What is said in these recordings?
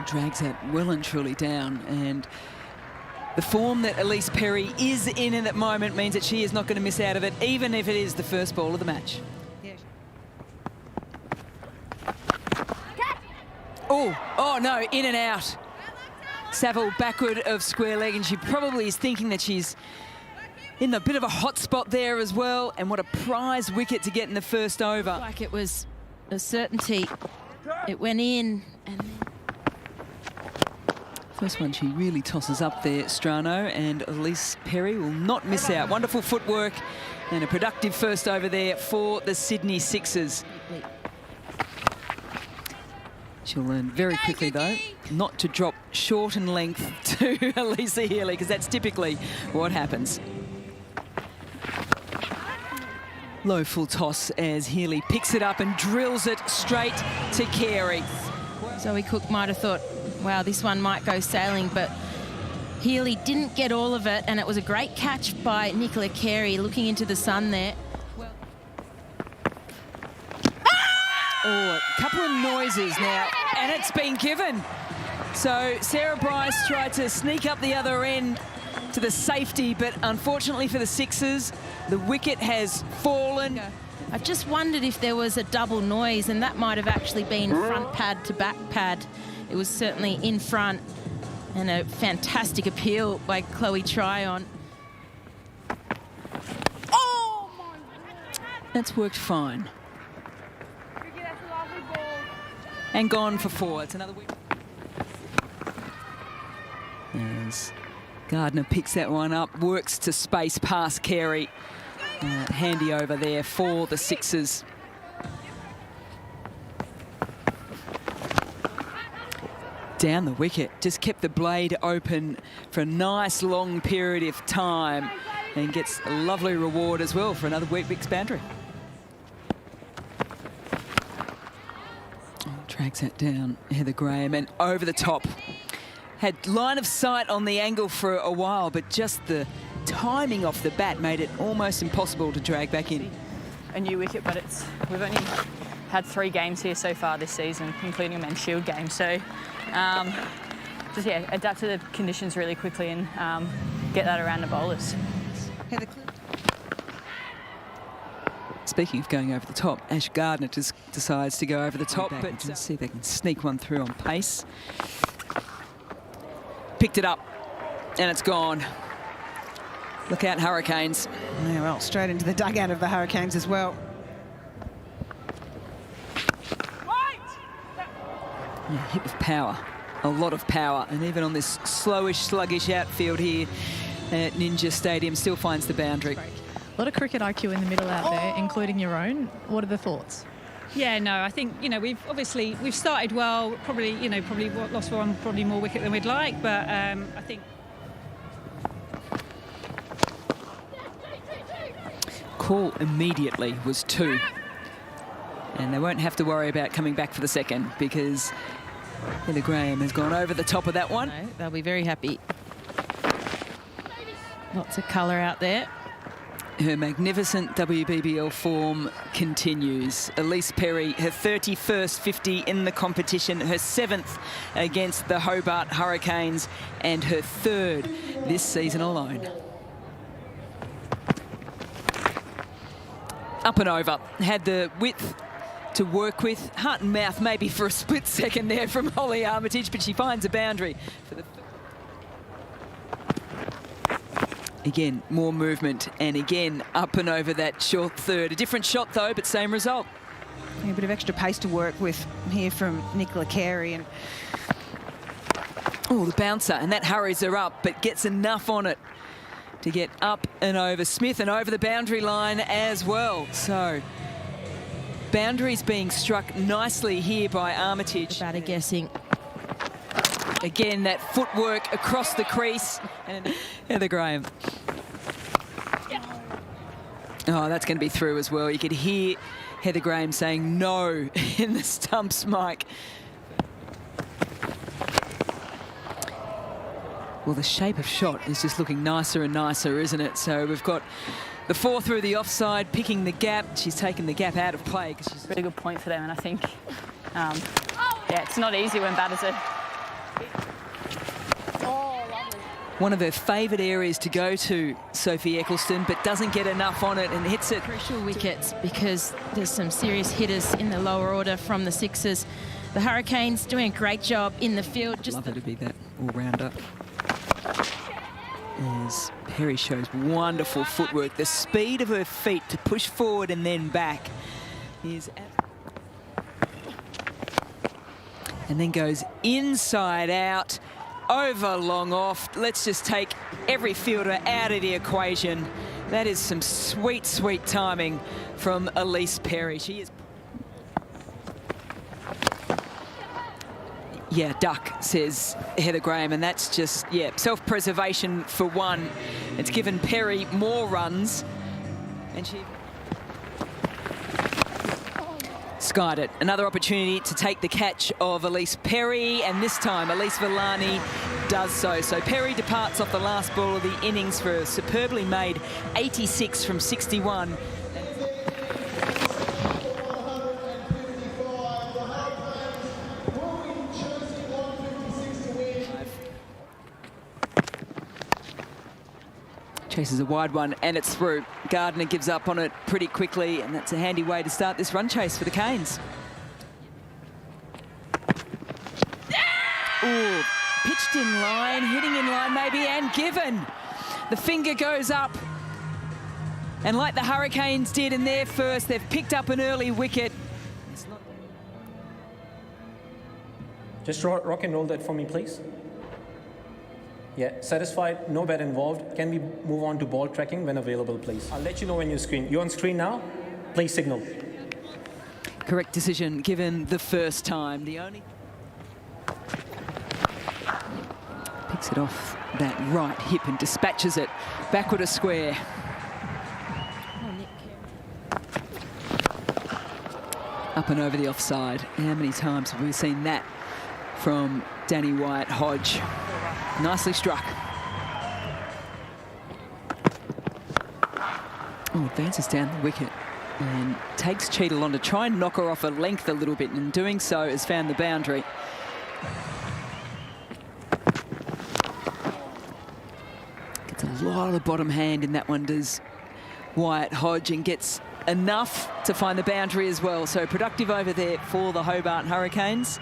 Drags that well and truly down, and the form that Ellyse Perry is in at the moment means that she is not going to miss out of it, even if it is the first ball of the match. Oh no, in and out. Saville backward of square leg, and she probably is thinking that she's in a bit of a hot spot there as well. And what a prize wicket to get in the first over. Like it was a certainty. It went in, and then first one she really tosses up there, Strano, and Ellyse Perry will not miss out. Wonderful footwork and a productive first over there for the Sydney Sixers. She'll learn very quickly, though, not to drop short in length to Alyssa Healy, because that's typically what happens. Low full toss as Healy picks it up and drills it straight to Carey. Zoe Cook might have thought, wow, this one might go sailing, but Healy didn't get all of it, and it was a great catch by Nicola Carey looking into the sun there. Oh, a couple of noises now, and it's been given. So Sarah Bryce tried to sneak up the other end to the safety, but unfortunately for the Sixers, the wicket has fallen. I've just wondered if there was a double noise, and that might have actually been front pad to back pad. It was certainly in front, and a fantastic appeal by Chloe Tryon. Oh my! That's worked fine. And gone for 4. It's another wicket. As Gardner picks that one up, works to space past Carey. Handy over there for the Sixers. Down the wicket, just kept the blade open for a nice long period of time, and gets a lovely reward as well for another Weet-Bix boundary. Drags that down, Heather Graham, and over the top. Had line of sight on the angle for a while, but just the timing off the bat made it almost impossible to drag back in. A new wicket, but we've only had 3 games here so far this season, including a men's shield game. So just adapt to the conditions really quickly and get that around the bowlers. Speaking of going over the top, Ash Gardner just decides to go over the top, but to see if they can sneak one through on pace. Picked it up, and it's gone. Look out, Hurricanes. Yeah, well, straight into the dugout of the Hurricanes as well. Yeah, hit with power, a lot of power, and even on this slowish, sluggish outfield here at Ninja Stadium, still finds the boundary. A lot of cricket IQ in the middle out there, including your own. What are the thoughts? Yeah, no, I think, we've started well, probably lost one, probably more wicket than we'd like, but I think. Call immediately was 2. And they won't have to worry about coming back for the second, because Heather Graham has gone over the top of that one. No, they'll be very happy. Lots of colour out there. Her magnificent WBBL form continues. Ellyse Perry, her 31st 50 in the competition, her 7th against the Hobart Hurricanes, and her 3rd this season alone. Up and over, had the width to work with. Heart and mouth maybe for a split second there from Holly Armitage, but she finds a boundary for the... Again, more movement, and again, up and over that short 3rd. A different shot, though, but same result. A bit of extra pace to work with here from Nicola Carey. And oh, the bouncer, and that hurries her up, but gets enough on it to get up and over Smith and over the boundary line as well. So, boundaries being struck nicely here by Armitage. Batter guessing. Again, that footwork across the crease. And Heather Graham. Oh, that's going to be through as well. You could hear Heather Graham saying no in the stumps mic. Well, the shape of shot is just looking nicer and nicer, isn't it? So we've got the 4 through the offside, picking the gap. She's taken the gap out of play. Really good point for them, and I think, yeah, it's not easy when batters are One of her favourite areas to go to, Sophie Eccleston, but doesn't get enough on it and hits it. Crucial wickets because there's some serious hitters in the lower order from the Sixers. The Hurricanes doing a great job in the field. Love her to be that all-rounder. As Perry shows wonderful footwork, the speed of her feet to push forward and then back is... And then goes inside out. Over long off. Let's just take every fielder out of the equation. That is some sweet, sweet timing from Ellyse Perry. She is... Yeah, duck, says Heather Graham, and that's just, yeah, self-preservation for one. It's given Perry more runs, and she... skied it. Another opportunity to take the catch of Ellyse Perry, and this time Elise Villani does so. So Perry departs off the last ball of the innings for a superbly made 86 from 61. Chases a wide one and it's through. Gardner gives up on it pretty quickly, and that's a handy way to start this run chase for the Canes. Ooh, pitched in line, hitting in line maybe, and given. The finger goes up. And like the Hurricanes did in their first, they've picked up an early wicket. Just rock and roll that for me, please. Yeah, satisfied, no bat involved. Can we move on to ball tracking when available, please? I'll let you know when you screen. You're on screen now? Please signal. Correct decision given the first time. The only... Picks it off that right hip and dispatches it backward a square. Up and over the offside. How many times have we seen that from Danny Wyatt-Hodge? Nicely struck. Oh, advances down the wicket and takes Cheadle on to try and knock her off a length a little bit, and in doing so has found the boundary. Gets a lot of the bottom hand in that one, does Wyatt-Hodge, and gets enough to find the boundary as well. So productive over there for the Hobart Hurricanes.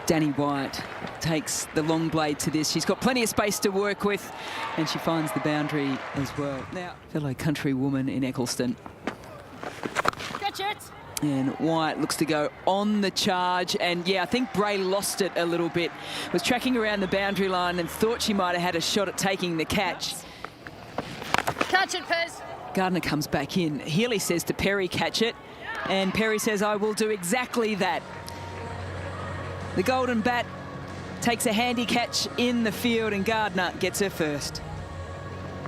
Danny Wyatt takes the long blade to this. She's got plenty of space to work with, and she finds the boundary as well. Now, fellow countrywoman in Eccleston. Catch it! And Wyatt looks to go on the charge, and yeah, I think Bray lost it a little bit. Was tracking around the boundary line and thought she might have had a shot at taking the catch. Catch it, Pez! Gardner comes back in. Healy says to Perry, catch it, and Perry says, I will do exactly that. The Golden Bat takes a handy catch in the field, and Gardner gets her first.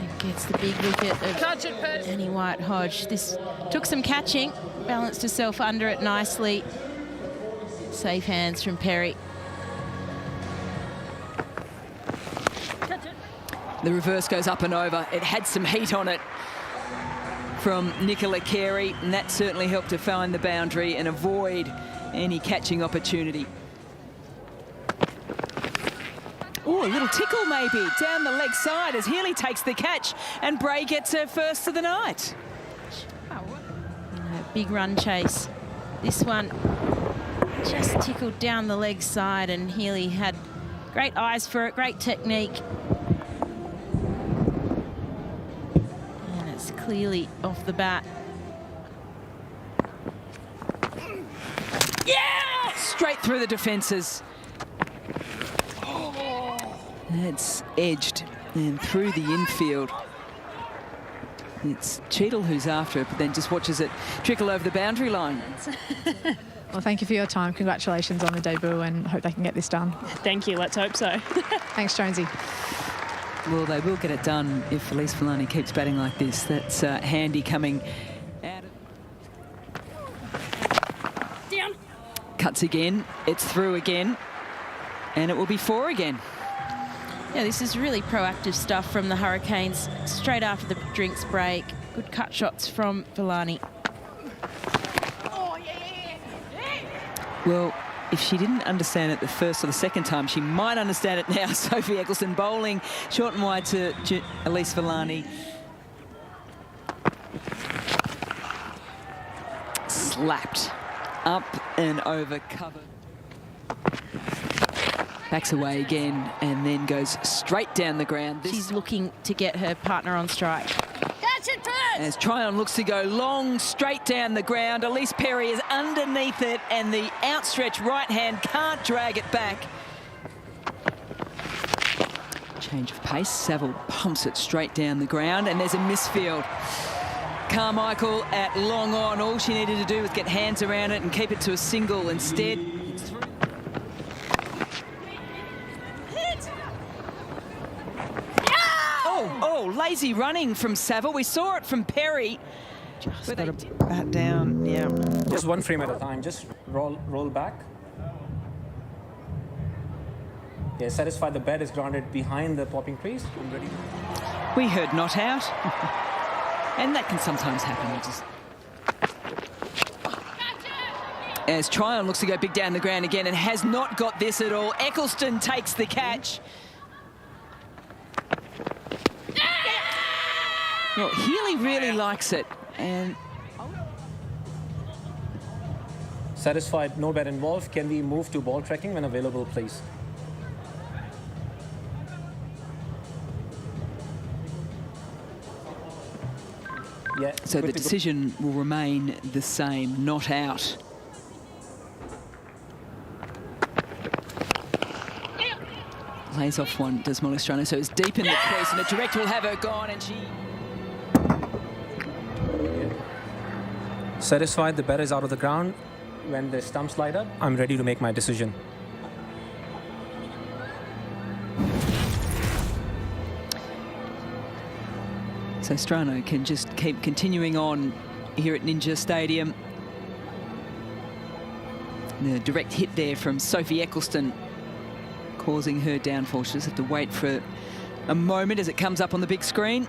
It gets the big wicket of Danny Wyatt-Hodge. This took some catching, balanced herself under it nicely. Safe hands from Perry. The reverse goes up and over. It had some heat on it from Nicola Carey, and that certainly helped to find the boundary and avoid any catching opportunity. Oh, a little tickle maybe down the leg side as Healy takes the catch, and Bray gets her first of the night. Big run chase. This one just tickled down the leg side, and Healy had great eyes for it, great technique. And it's clearly off the bat. Yeah! Straight through the defences. It's edged and through the infield. It's Cheadle who's after it, but then just watches it trickle over the boundary line. Well, thank you for your time. Congratulations on the debut, and hope they can get this done. Thank you. Let's hope so. Thanks, Jonesy. Well, they will get it done if Ellyse Villani keeps batting like this. That's handy coming out. Down. Cuts again. It's through again. And it will be 4 again. Yeah, this is really proactive stuff from the Hurricanes straight after the drinks break. Good cut shots from Villani. Well, if she didn't understand it the first or the second time, she might understand it now. Sophie Eccleston bowling short and wide to Elise Villani. Slapped up and over cover. Backs away again and then goes straight down the ground. She's looking to get her partner on strike. Catch it, Perth! As Tryon looks to go long, straight down the ground. Elise Perry is underneath it and the outstretched right hand can't drag it back. Change of pace. Saville pumps it straight down the ground and there's a misfield. Carmichael at long on. All she needed to do was get hands around it and keep it to a single. Instead, it's through. Oh, lazy running from Saville. We saw it from Perry. Just got to bat down, yeah. Just one frame at a time. Just roll back. Yeah, satisfied the bat is grounded behind the popping crease. I'm ready. We heard not out. And that can sometimes happen. As Tryon looks to go big down the ground again and has not got this at all. Eccleston takes the catch. Well, Healy really likes it. And Satisfied, no bat involved. Can we move to ball tracking when available, please? Yeah. so the decision will remain the same, not out. Lays off one, does Molly Strano, so it's deep in the crease and the direct will have her gone and she... Satisfied, the bat is out of the ground. When the stumps light up, I'm ready to make my decision. So Strano can just keep continuing on here at Ninja Stadium. The direct hit there from Sophie Eccleston causing her downfall. She'll just have to wait for a moment as it comes up on the big screen.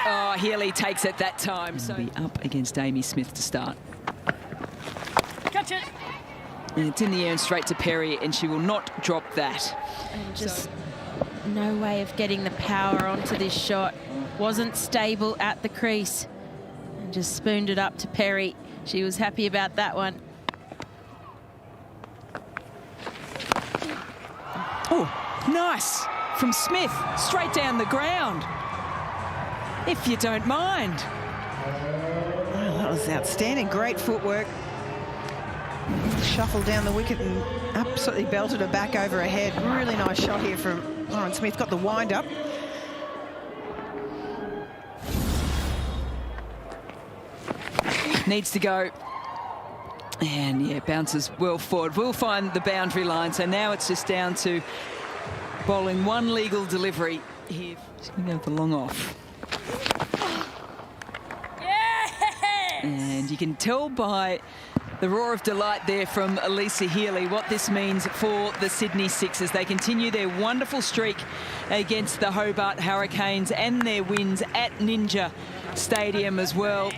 Oh, Healy takes it that time. So be up against Amy Smith to start. Catch it! And it's in the air and straight to Perry, and she will not drop that. And just no way of getting the power onto this shot. Wasn't stable at the crease. And just spooned it up to Perry. She was happy about that one. Oh, nice from Smith, straight down the ground. If you don't mind. Oh, that was outstanding. Great footwork. Shuffled down the wicket and absolutely belted her back over her head. Really nice shot here from Lauren Smith. Got the wind up. Needs to go. And yeah, bounces well forward. We'll find the boundary line. So now it's just down to bowling one legal delivery here. Just going to go with the long off. And you can tell by the roar of delight there from Alyssa Healy what this means for the Sydney Sixers. They continue their wonderful streak against the Hobart Hurricanes and their wins at Ninja Stadium as well.